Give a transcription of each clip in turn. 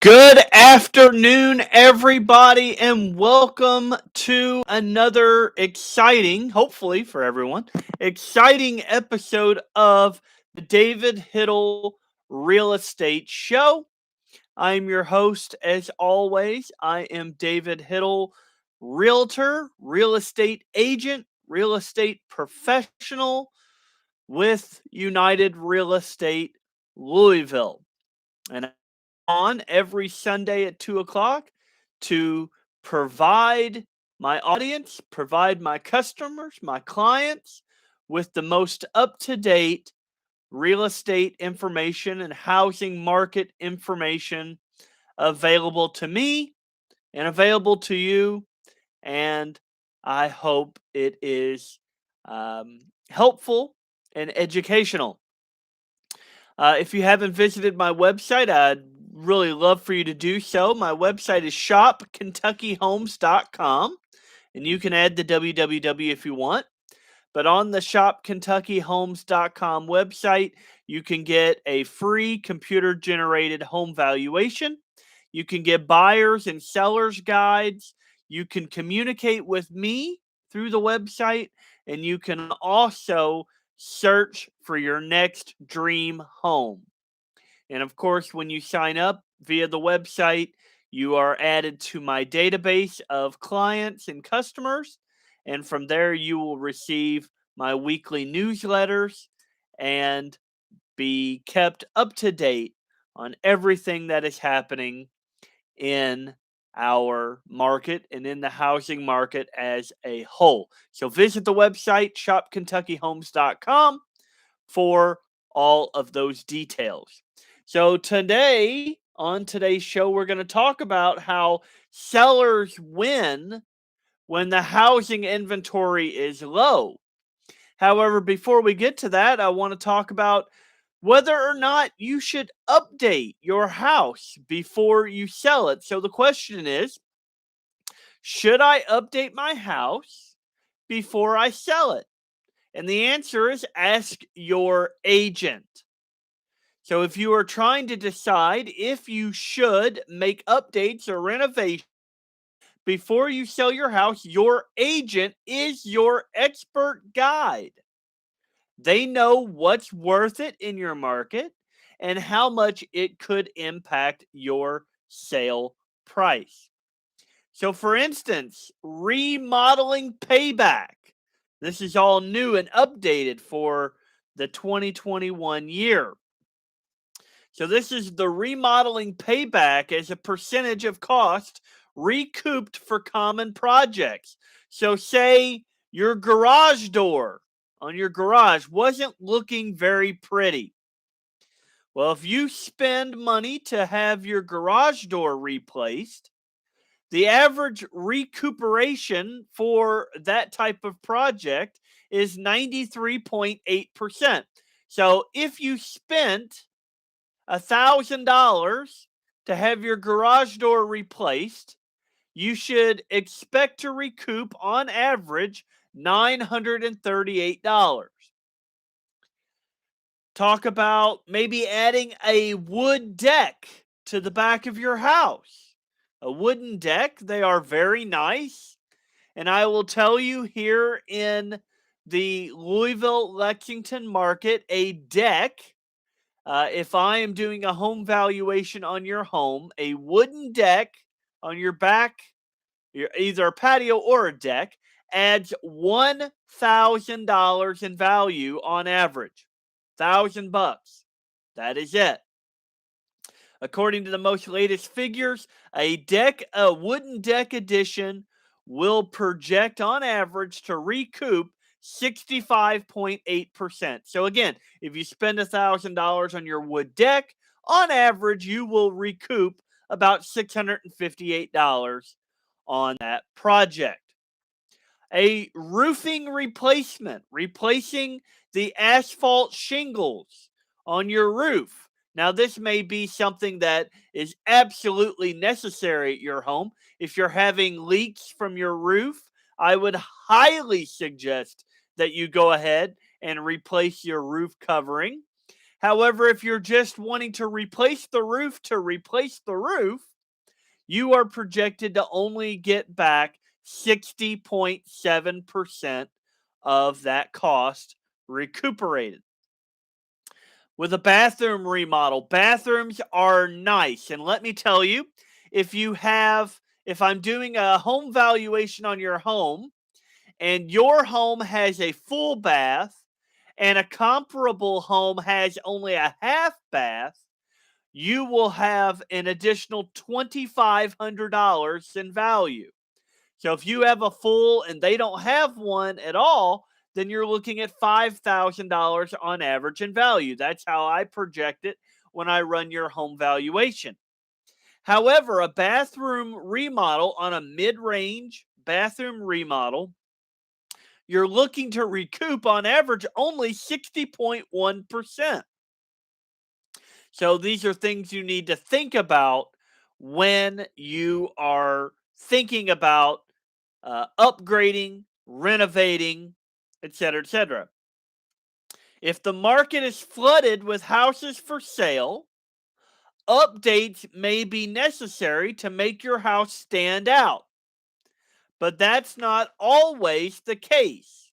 Good afternoon, everybody, and welcome to another exciting, hopefully for everyone, exciting episode of the David Hittle Real Estate Show. I'm your host, as always. I am David Hittle, realtor, real estate agent, real estate professional with United Real Estate Louisville. And on every Sunday at 2 o'clock to provide my audience, provide my customers, my clients with the most up to date real estate information and housing market information available to me and available to you. And I hope it is helpful and educational. If you haven't visited my website, I'd really love for you to do so. My website is shopkentuckyhomes.com, and you can add the www if you want. But on the shopkentuckyhomes.com website, you can get a free computer generated home valuation. You can get buyers and sellers guides. You can communicate with me through the website, and you can also search for your next dream home. And of course, when you sign up via the website, you are added to my database of clients and customers. And from there, you will receive my weekly newsletters and be kept up to date on everything that is happening in our market and in the housing market as a whole. So visit the website, shopkentuckyhomes.com, for all of those details. So today, on today's show, we're going to talk about how sellers win when the housing inventory is low. However, before we get to that, I want to talk about whether or not you should update your house before you sell it. So the question is, should I update my house before I sell it? And the answer is ask your agent. So if you are trying to decide if you should make updates or renovations before you sell your house, your agent is your expert guide. They know what's worth it in your market and how much it could impact your sale price. So, for instance, remodeling payback. This is all new and updated for the 2021 year. So, this is the remodeling payback as a percentage of cost recouped for common projects. So, say your garage door on your garage wasn't looking very pretty. Well, if you spend money to have your garage door replaced, the average recuperation for that type of project is 93.8%. So if you spent $1,000 to have your garage door replaced, you should expect to recoup on average $938. Talk about maybe adding a wood deck to the back of your house. A wooden deck, they are very nice. And I will tell you, here in the Louisville Lexington market, a deck, if I am doing a home valuation on your home, a wooden deck on your back, either a patio or a deck, adds $1,000 in value on average. $1,000. That is it. According to the most latest figures, a wooden deck edition will project on average to recoup 65.8%. So again, if you spend $1,000 on your wood deck, on average you will recoup about $658 on that project. A roofing replacement, replacing the asphalt shingles on your roof. Now, this may be something that is absolutely necessary at your home. If you're having leaks from your roof, I would highly suggest that you go ahead and replace your roof covering. However, if you're just wanting to replace the roof, you are projected to only get back 60.7% of that cost recuperated. With a bathroom remodel, bathrooms are nice. And let me tell you, if I'm doing a home valuation on your home and your home has a full bath and a comparable home has only a half bath, you will have an additional $2,500 in value. So if you have a full and they don't have one at all, then you're looking at $5,000 on average in value. That's how I project it when I run your home valuation. However, a bathroom remodel on a mid-range bathroom remodel, you're looking to recoup on average only 60.1%. So these are things you need to think about when you are thinking about upgrading, renovating, etc., etc. If the market is flooded with houses for sale, updates may be necessary to make your house stand out. But that's not always the case.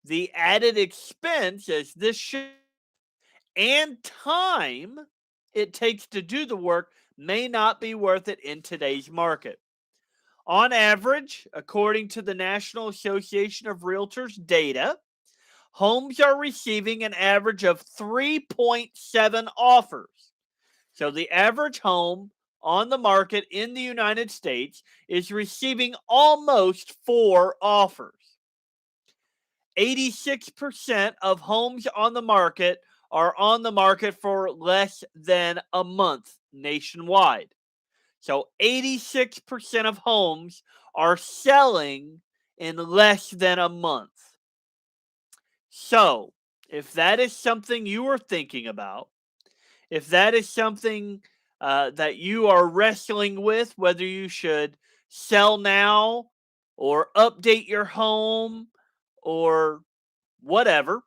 The added expense, as this should, and time it takes to do the work may not be worth it in today's market. On average, according to the National Association of Realtors data, homes are receiving an average of 3.7 offers. So the average home on the market in the United States is receiving almost 4 offers. 86% of homes on the market are on the market for less than a month nationwide. So 86% of homes are selling in less than a month. So, if that is something you are thinking about, if that is something that you are wrestling with, whether you should sell now or update your home or whatever,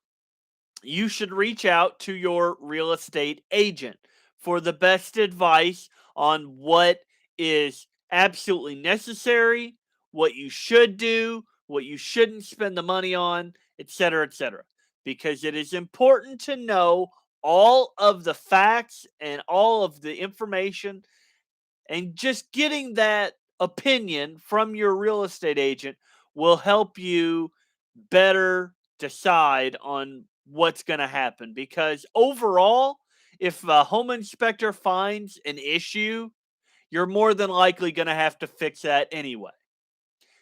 you should reach out to your real estate agent for the best advice on what is absolutely necessary, what you should do, what you shouldn't spend the money on, etc., etc. Because it is important to know all of the facts and all of the information, and just getting that opinion from your real estate agent will help you better decide on what's going to happen. Because overall, if a home inspector finds an issue, you're more than likely going to have to fix that anyway.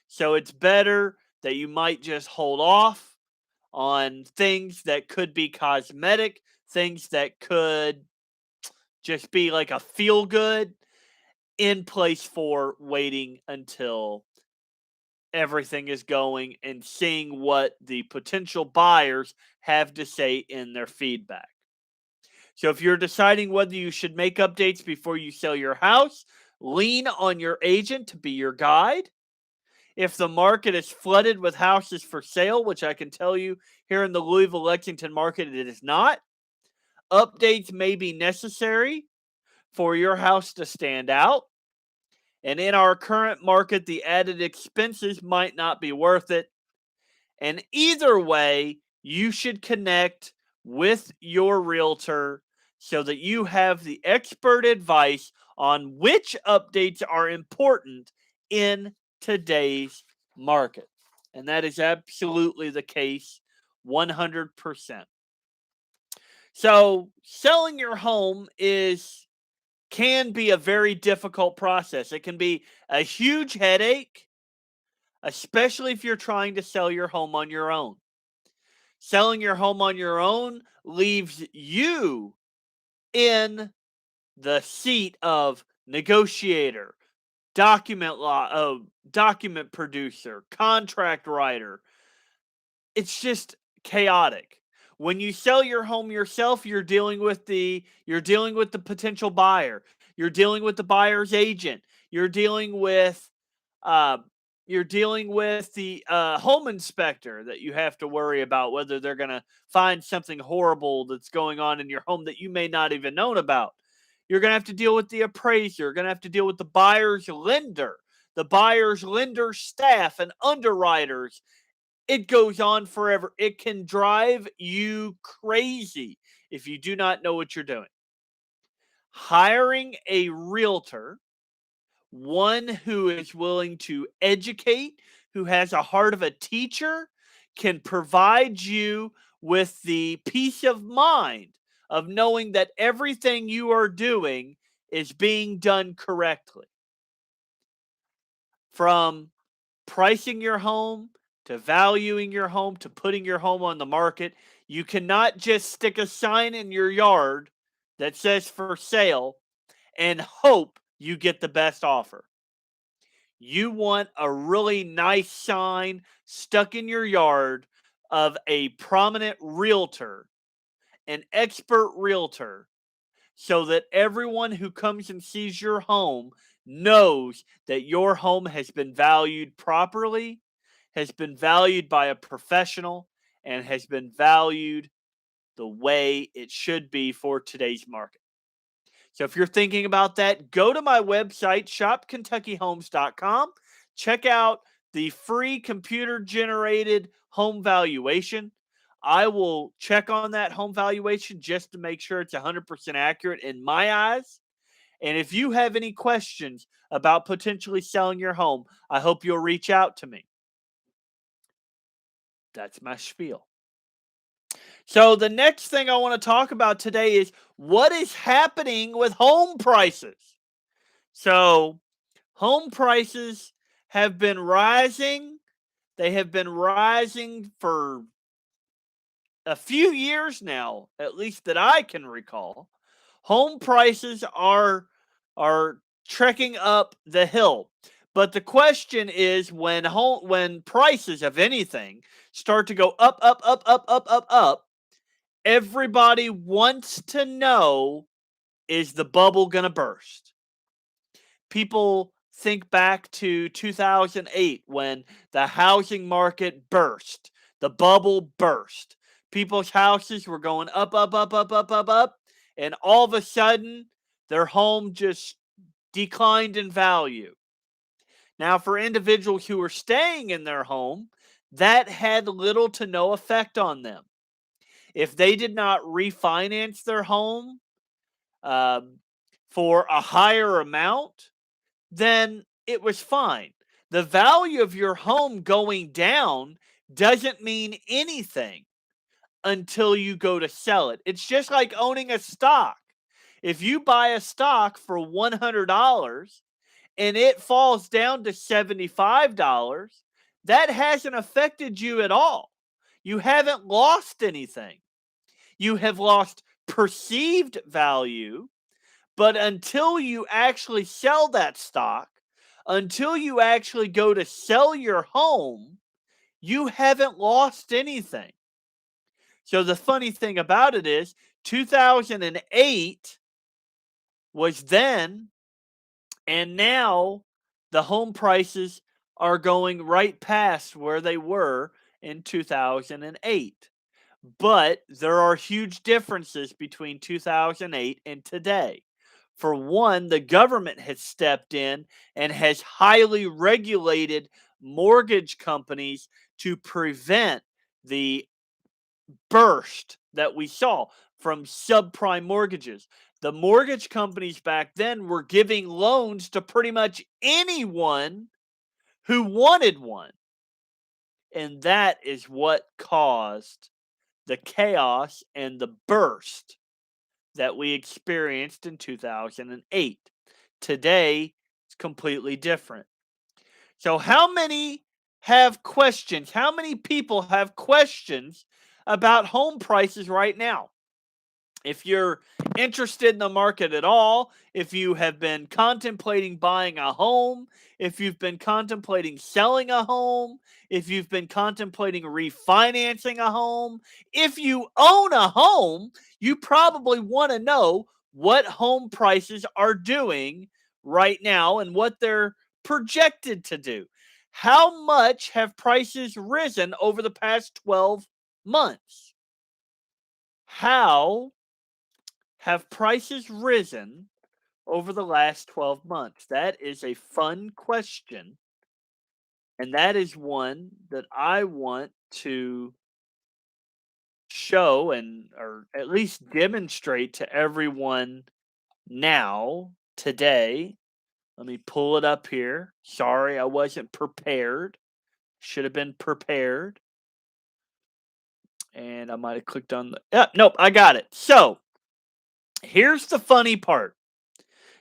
So it's better that you might just hold off on things that could be cosmetic, things that could just be like a feel good, in place for waiting until everything is going and seeing what the potential buyers have to say in their feedback. So if you're deciding whether you should make updates before you sell your house, lean on your agent to be your guide. If the market is flooded with houses for sale, which I can tell you here in the Louisville Lexington market it is not, updates may be necessary for your house to stand out. And in our current market, the added expenses might not be worth it. And either way, you should connect with your realtor so that you have the expert advice on which updates are important in today's market. And that is absolutely the case 100%. So, selling your home can be a very difficult process. It can be a huge headache, especially if you're trying to sell your home on your own. Selling your home on your own leaves you in the seat of negotiator, document producer, contract writer. It's just chaotic. When you sell your home yourself, you're dealing with the potential buyer. You're dealing with the buyer's agent. You're dealing with You're dealing with the home inspector that you have to worry about whether they're going to find something horrible that's going on in your home that you may not even known about. You're going to have to deal with the appraiser. You're going to have to deal with the buyer's lender staff, and underwriters. It goes on forever. It can drive you crazy if you do not know what you're doing. Hiring a realtor, one who is willing to educate, who has a heart of a teacher, can provide you with the peace of mind of knowing that everything you are doing is being done correctly. From pricing your home to valuing your home to putting your home on the market, you cannot just stick a sign in your yard that says for sale and hope you get the best offer. You want a really nice sign stuck in your yard of a prominent realtor, an expert realtor, so that everyone who comes and sees your home knows that your home has been valued properly, has been valued by a professional, and has been valued the way it should be for today's market. So if you're thinking about that, go to my website, shopkentuckyhomes.com. Check out the free computer generated home valuation. I will check on that home valuation just to make sure it's 100% accurate in my eyes. And if you have any questions about potentially selling your home, I hope you'll reach out to me. That's my spiel. So, the next thing I want to talk about today is what is happening with home prices. So, home prices have been rising. They have been rising for a few years now, at least that I can recall. Home prices are trekking up the hill. But the question is, when prices of anything start to go up, up, up, up, up, up, up, everybody wants to know, is the bubble going to burst? People think back to 2008 when the housing market burst, the bubble burst. People's houses were going up, up, up, up, up, up, up, and all of a sudden, their home just declined in value. Now, for individuals who were staying in their home, that had little to no effect on them. If they did not refinance their home um, for a higher amount, then it was fine. The value of your home going down doesn't mean anything until you go to sell it. It's just like owning a stock. If you buy a stock for $100 and it falls down to $75, that hasn't affected you at all. You haven't lost anything. You have lost perceived value, but until you actually sell that stock, until you actually go to sell your home, you haven't lost anything. So the funny thing about it is 2008 was then, and now the home prices are going right past where they were in 2008. But there are huge differences between 2008 and today. For one, the government has stepped in and has highly regulated mortgage companies to prevent the burst that we saw from subprime mortgages. The mortgage companies back then were giving loans to pretty much anyone who wanted one. And that is what caused the chaos and the burst that we experienced in 2008. Today, it's completely different. So, how many have questions? How many people have questions about home prices right now? If you're interested in the market at all, if you have been contemplating buying a home, if you've been contemplating selling a home, if you've been contemplating refinancing a home, if you own a home, you probably want to know what home prices are doing right now and what they're projected to do. How much have prices risen over the past 12 months? How have prices risen over the last 12 months? That is a fun question. And that is one that I want to show and or at least demonstrate to everyone now today. Let me pull it up here. Sorry, I wasn't prepared. Should have been prepared. And I might have clicked on the nope, I got it. So, here's the funny part.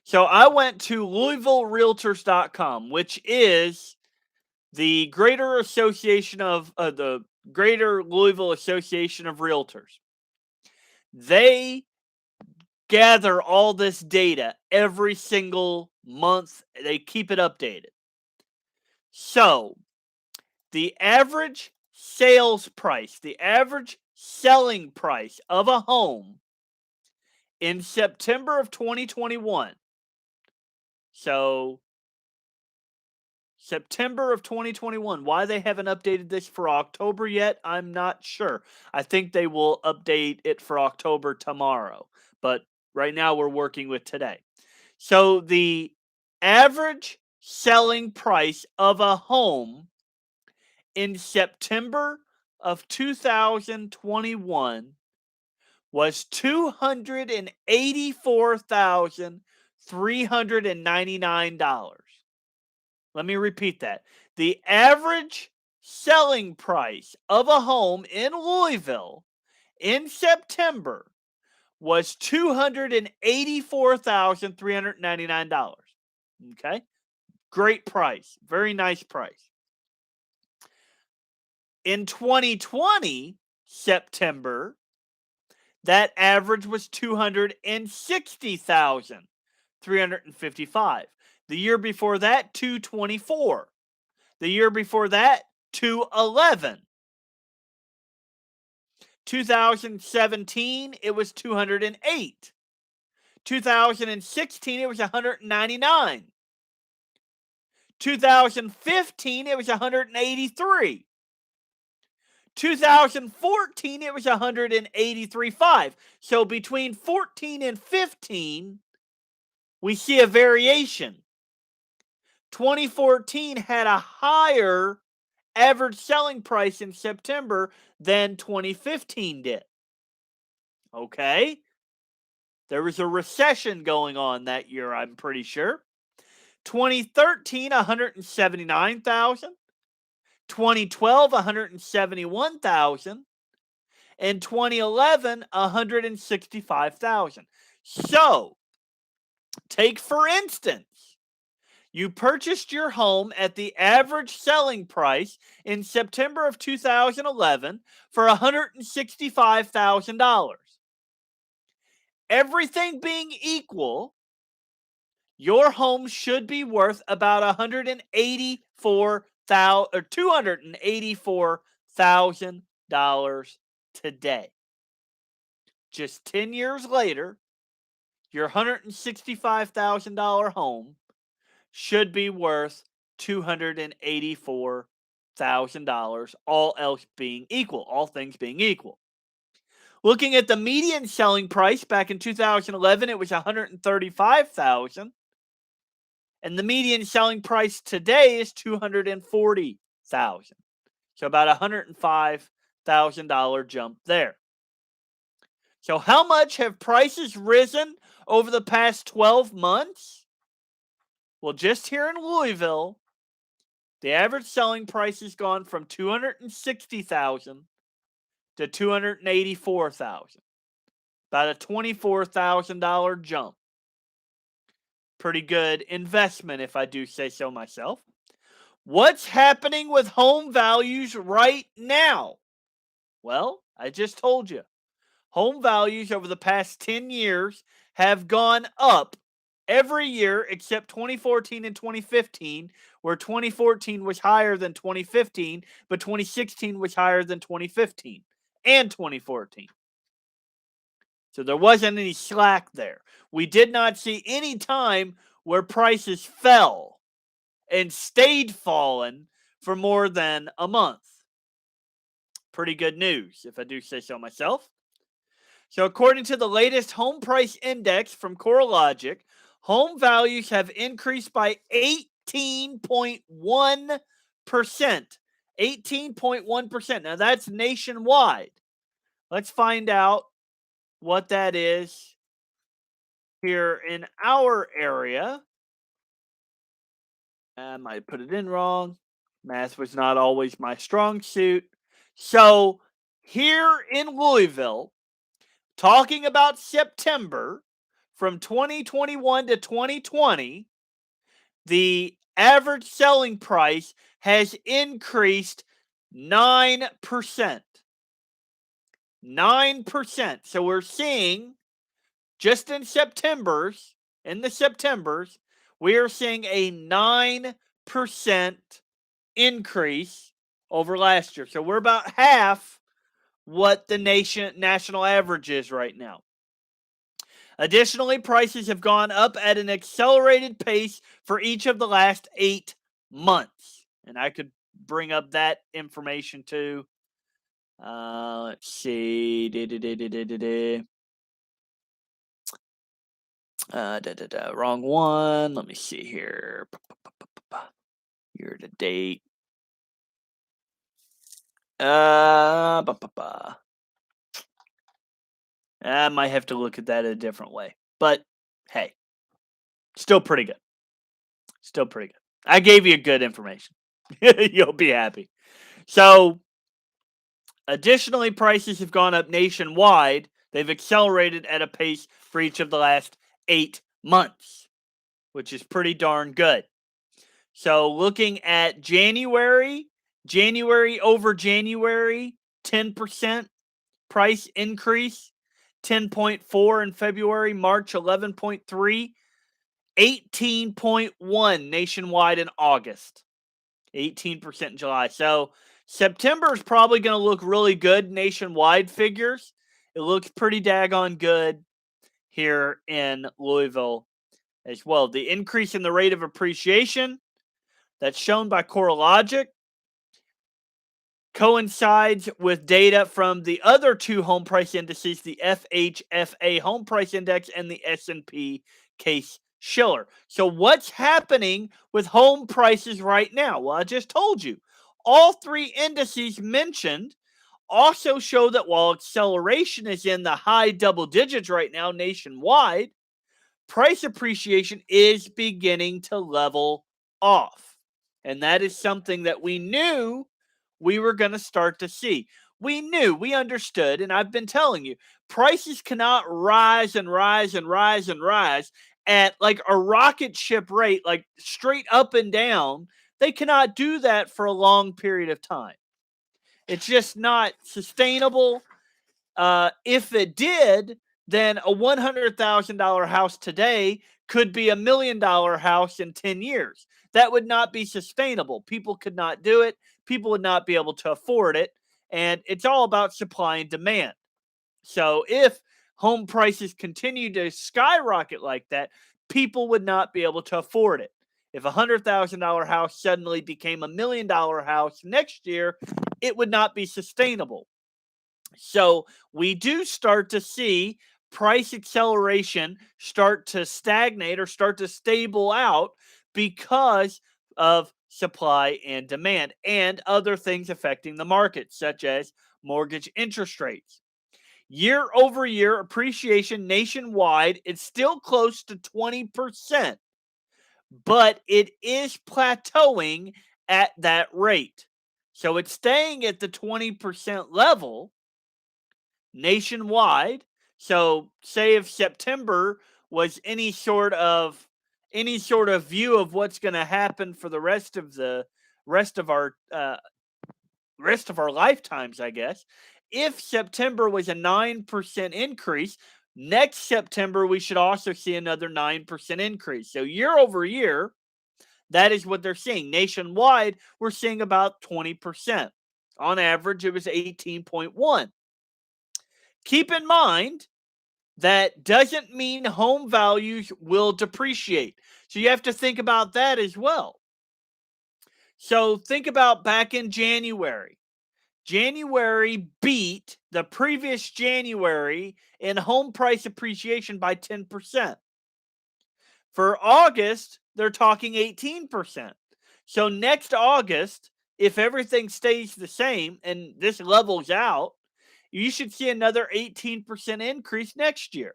So, I went to LouisvilleRealtors.com, which is the Greater Louisville Association of Realtors. They gather all this data every single month. They keep it updated. So, the average sales price, the average selling price of a home in September of 2021. So, September of 2021. Why they haven't updated this for October yet, I'm not sure. I think they will update it for October tomorrow. But right now we're working with today. So the average selling price of a home in September of 2021 was $284,399. Let me repeat that. The average selling price of a home in Louisville in September was $284,399. Okay? Great price. Very nice price. In 2020, September, that average was $260,355. The year before that, 224. The year before that, 211. 2017, it was 208. 2016, it was 199. 2015, it was 183. 2014, it was 183.5. So between 14 and 15, we see a variation. 2014 had a higher average selling price in September than 2015 did. Okay? There was a recession going on that year, I'm pretty sure. 2013, 179,000. 2012, 171,000. And 2011, 165,000. So, take for instance, you purchased your home at the average selling price in September of 2011 for $165,000. Everything being equal, your home should be worth about $284,000 today. Just 10 years later, your $165,000 home should be worth $284,000, all else being equal, all things being equal. Looking at the median selling price back in 2011, it was $135,000. And the median selling price today is $240,000. So about $105,000 jump there. So how much have prices risen over the past 12 months? Well, just here in Louisville, the average selling price has gone from $260,000 to $284,000. About a $24,000 jump. Pretty good investment, if I do say so myself. What's happening with home values right now? Well, I just told you. Home values over the past 10 years have gone up every year except 2014 and 2015, where 2014 was higher than 2015, but 2016 was higher than 2015 and 2014. So there wasn't any slack there. We did not see any time where prices fell and stayed falling for more than a month. Pretty good news, if I do say so myself. So, according to the latest home price index from CoreLogic, home values have increased by 18.1%. 18.1%. Now, that's nationwide. Let's find out what that is here in our area. I might put it in wrong. Math was not always my strong suit. So, here in Louisville, talking about September from 2021 to 2020, the average selling price has increased 9%. 9%. So we're seeing just in the Septembers, we are seeing a 9% increase over last year. So we're about half what the national average is right now. Additionally, prices have gone up at an accelerated pace for each of the last 8 months. And I could bring up that information too. Let's see. Wrong one. Let me see here. Year to date. I might have to look at that a different way. But hey, still pretty good. Still pretty good. I gave you good information. You'll be happy. So, additionally, prices have gone up nationwide. They've accelerated at a pace for each of the last 8 months, which is pretty darn good. So, looking at January over January, 10% price increase, 10.4 in February, March 11.3, 18.1 nationwide in August, 18% in July. So September is probably going to look really good nationwide figures. It looks pretty daggone good here in Louisville as well. The increase in the rate of appreciation that's shown by CoreLogic coincides with data from the other two home price indices, the FHFA Home Price Index and the S&P Case-Shiller. So what's happening with home prices right now? Well, I just told you. All three indices mentioned also show that while acceleration is in the high double digits right now nationwide, price appreciation is beginning to level off. And that is something that we knew we were going to start to see. We understood, and I've been telling you, prices cannot rise and rise and rise and rise at like a rocket ship rate, like straight up and down. They cannot do that for a long period of time. It's just not sustainable. If it did, then a $100,000 house today could be $1 million house in 10 years. That would not be sustainable. People could not do it. People would not be able to afford it. And it's all about supply and demand. So if home prices continue to skyrocket like that, people would not be able to afford it. If a $100,000 house suddenly became $1 million house next year, it would not be sustainable. So we do start to see price acceleration start to stagnate or start to stable out because of supply and demand and other things affecting the market, such as mortgage interest rates. Year over year appreciation nationwide is still close to 20%, but it is plateauing at that rate. So it's staying at the 20% level nationwide. So say if September was any sort of view of what's going to happen for the rest of our lifetimes, I guess. If September was a 9% increase, next September we should also see another 9% increase. So year over year, that is what they're seeing. Nationwide, we're seeing about 20%. On average, it was 18.1. Keep in mind, that doesn't mean home values will depreciate. So you have to think about that as well. So think about back in January. January beat the previous January in home price appreciation by 10%. For August, they're talking 18%. So next August, if everything stays the same and this levels out, you should see another 18% increase next year.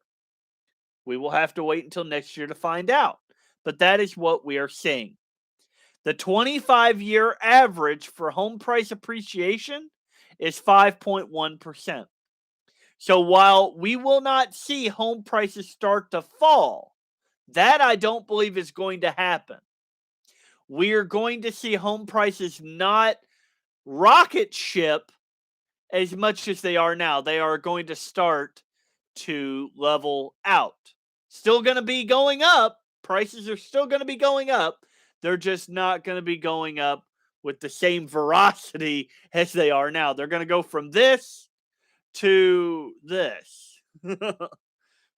We will have to wait until next year to find out. But that is what we are seeing. The 25-year average for home price appreciation is 5.1%. So while we will not see home prices start to fall, that I don't believe is going to happen. We are going to see home prices not rocket ship as much as they are now. They are going to start to level out. Still going to be going up. Prices are still going to be going up. They're just not going to be going up with the same veracity as they are now. They're going to go from this to this,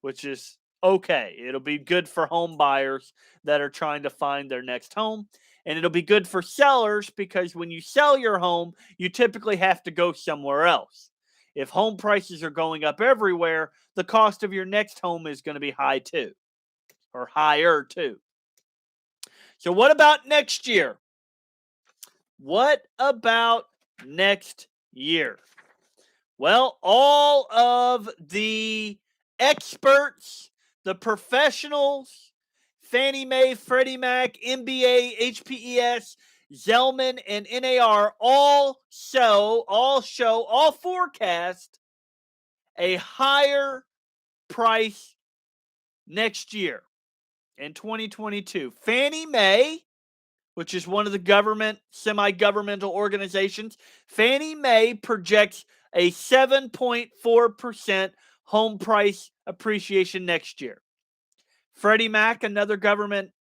which is okay. It'll be good for home buyers that are trying to find their next home. And it'll be good for sellers because when you sell your home, you typically have to go somewhere else. If home prices are going up everywhere, the cost of your next home is going to be high too, or higher too. So what about next year? What about next year? Well, all of the experts, the professionals, Fannie Mae, Freddie Mac, MBA, HPES, Zelman, and NAR all forecast a higher price next year in 2022. Fannie Mae, which is one of the semi-governmental organizations, Fannie Mae projects a 7.4% home price appreciation next year. Freddie Mac, another government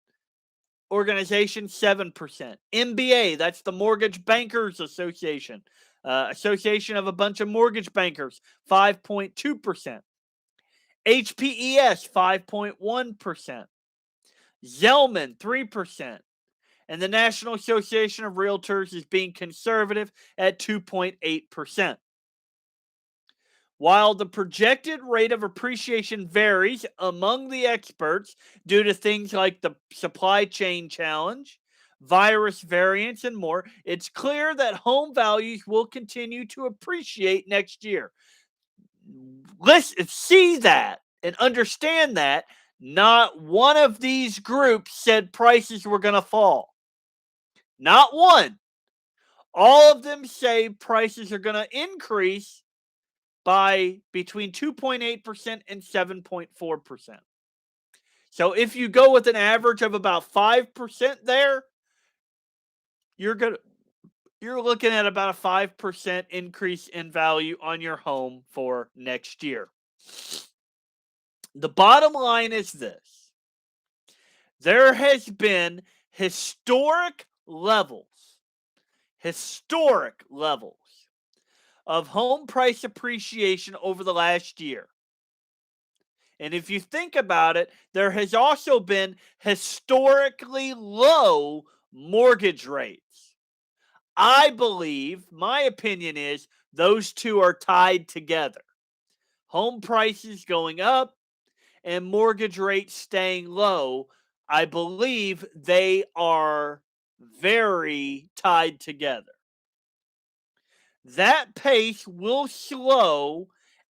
organization, 7%. MBA, that's the Mortgage Bankers Association, association of a bunch of mortgage bankers, 5.2%. HPES, 5.1%. Zelman, 3%. And the National Association of Realtors is being conservative at 2.8%. While the projected rate of appreciation varies among the experts due to things like the supply chain challenge, virus variants, and more, it's clear that home values will continue to appreciate next year. Let's see that and understand that not one of these groups said prices were going to fall. Not one. All of them say prices are going to increase by between 2.8% and 7.4%. So if you go with an average of about 5% there, you're looking at about a 5% increase in value on your home for next year. The bottom line is this. There has been historic levels of home price appreciation over the last year. And if you think about it, there has also been historically low mortgage rates. I believe, my opinion is, those two are tied together. Home prices going up and mortgage rates staying low, I believe they are very tied together. That pace will slow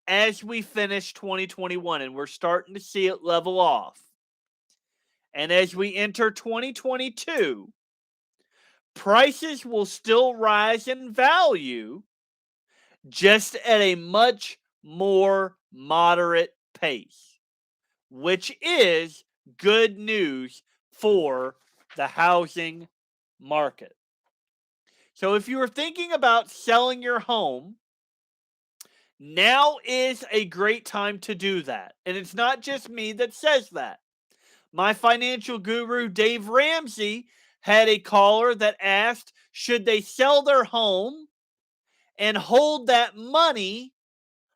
as we finish 2021, and we're starting to see it level off. And as we enter 2022, prices will still rise in value, just at a much more moderate pace, which is good news for the housing market. So if you are thinking about selling your home, now is a great time to do that. And it's not just me that says that. My financial guru, Dave Ramsey, had a caller that asked, should they sell their home and hold that money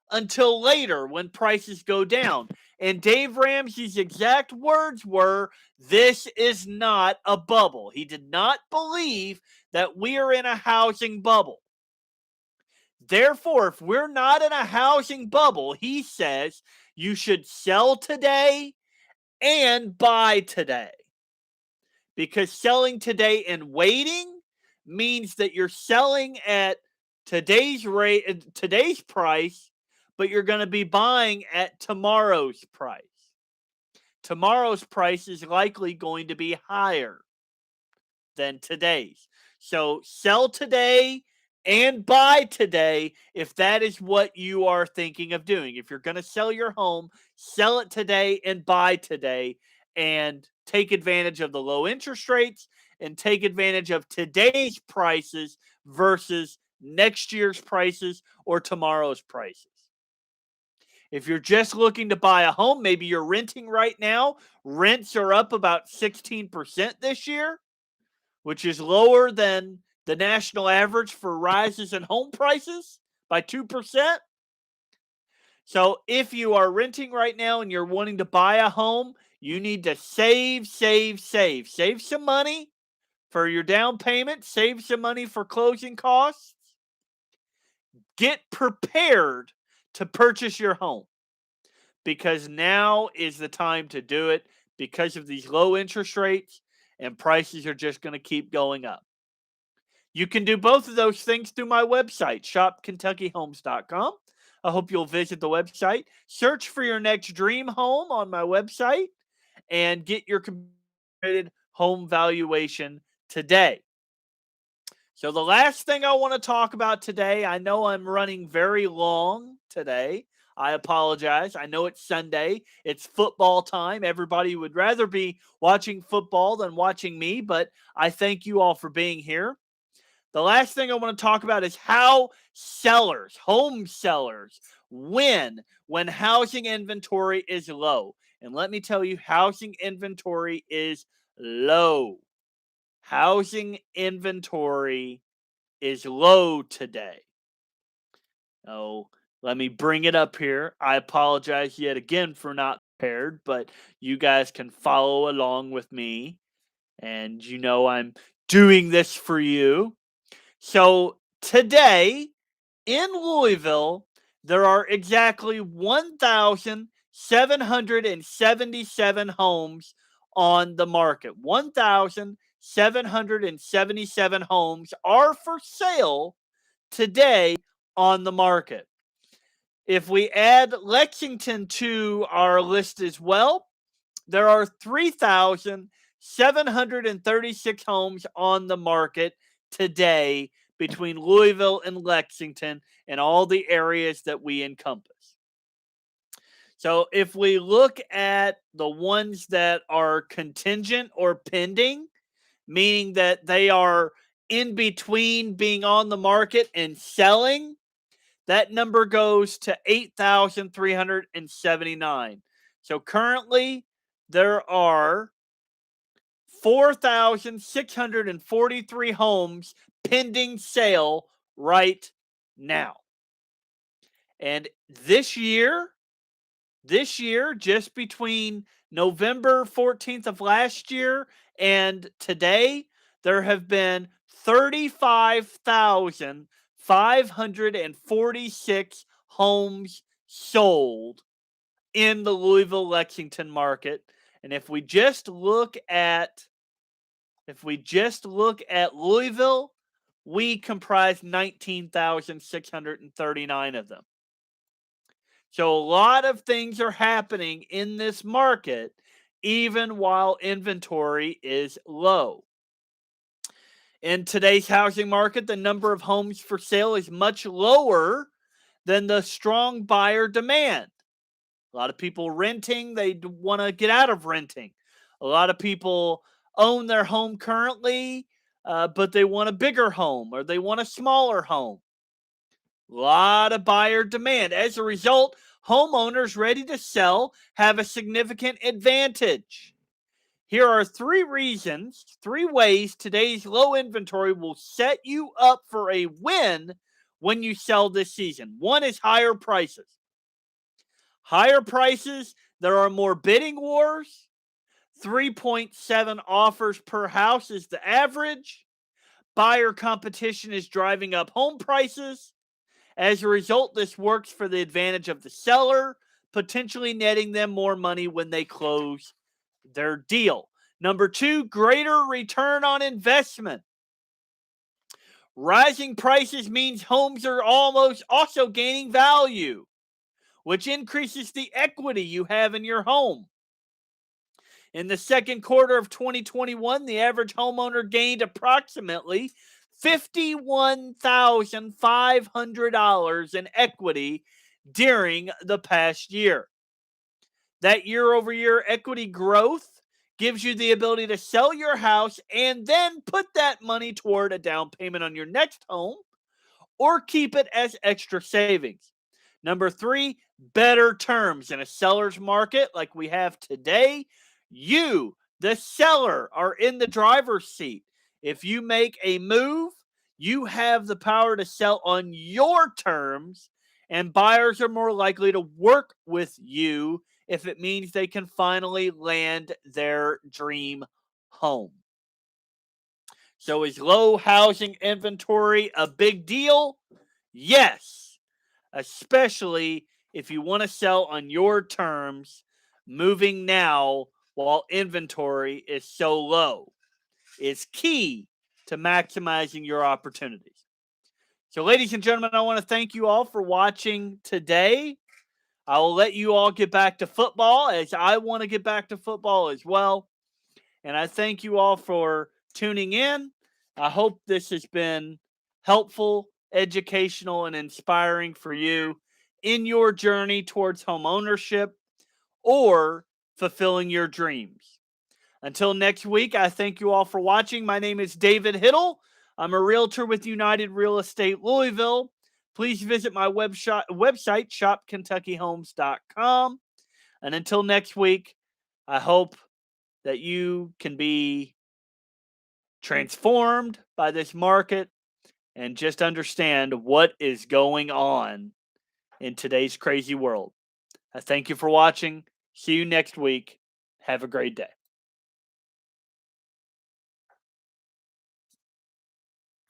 until later when prices go down? And Dave Ramsey's exact words were, "This is not a bubble." He did not believe that we are in a housing bubble. Therefore, if we're not in a housing bubble, he says you should sell today and buy today. Because selling today and waiting means that you're selling at today's rate, today's price, but you're going to be buying at tomorrow's price. Tomorrow's price is likely going to be higher than today's. So sell today and buy today if that is what you are thinking of doing. If you're going to sell your home, sell it today and buy today and take advantage of the low interest rates and take advantage of today's prices versus next year's prices or tomorrow's prices. If you're just looking to buy a home, maybe you're renting right now. Rents are up about 16% this year, which is lower than the national average for rises in home prices by 2%. So if you are renting right now and you're wanting to buy a home, you need to save. Save some money for your down payment, save some money for closing costs. Get prepared to purchase your home because now is the time to do it because of these low interest rates and prices are just going to keep going up. You can do both of those things through my website, shopkentuckyhomes.com. I hope you'll visit the website, search for your next dream home on my website, and get your completed home valuation today. So the last thing I want to talk about today, I know I'm running very long today. I apologize. I know it's Sunday. It's football time. Everybody would rather be watching football than watching me, but I thank you all for being here. The last thing I want to talk about is how sellers, home sellers, win when housing inventory is low. And let me tell you, housing inventory is low. Housing inventory is low today. Oh, let me bring it up here. I apologize yet again for not prepared, but you guys can follow along with me. And you know I'm doing this for you. So today in Louisville, there are exactly 1,777 homes on the market. 1,777 homes are for sale today on the market. If we add Lexington to our list as well, there are 3,736 homes on the market today between Louisville and Lexington and all the areas that we encompass. So if we look at the ones that are contingent or pending, meaning that they are in between being on the market and selling, that number goes to 8,379. So currently there are 4,643 homes pending sale right now. And this year, just between November 14th of last year and today, there have been 35,546 homes sold in the Louisville Lexington market. And if we just look at Louisville, we comprise 19,639 of them. So a lot of things are happening in this market, even while inventory is low. In today's housing market, the number of homes for sale is much lower than the strong buyer demand. A lot of people renting, they want to get out of renting. A lot of people own their home currently, but they want a bigger home or they want a smaller home. A lot of buyer demand. As a result, homeowners ready to sell have a significant advantage. Here are three ways today's low inventory will set you up for a win when you sell this season. One is higher prices. Higher prices There are more bidding wars. 3.7 offers per house is the average. Buyer competition is driving up home prices. As a result, this works for the advantage of the seller, potentially netting them more money when they close their deal. Number two, greater return on investment. Rising prices means homes are almost also gaining value, which increases the equity you have in your home. In the second quarter of 2021, the average homeowner gained approximately $51,500 in equity during the past year. That year-over-year equity growth gives you the ability to sell your house and then put that money toward a down payment on your next home or keep it as extra savings. Number three, better terms. In a seller's market like we have today, you, the seller, are in the driver's seat. If you make a move, you have the power to sell on your terms, and buyers are more likely to work with you if it means they can finally land their dream home. So, is low housing inventory a big deal? Yes, especially if you want to sell on your terms, moving now while inventory is so low is key to maximizing your opportunities. So, ladies and gentlemen, I want to thank you all for watching today. I will let you all get back to football as I want to get back to football as well. And I thank you all for tuning in. I hope this has been helpful, educational, and inspiring for you in your journey towards home ownership or fulfilling your dreams. Until next week, I thank you all for watching. My name is David Hittle. I'm a realtor with United Real Estate Louisville. Please visit my website, shopkentuckyhomes.com. And until next week, I hope that you can be transformed by this market and just understand what is going on in today's crazy world. I thank you for watching. See you next week. Have a great day.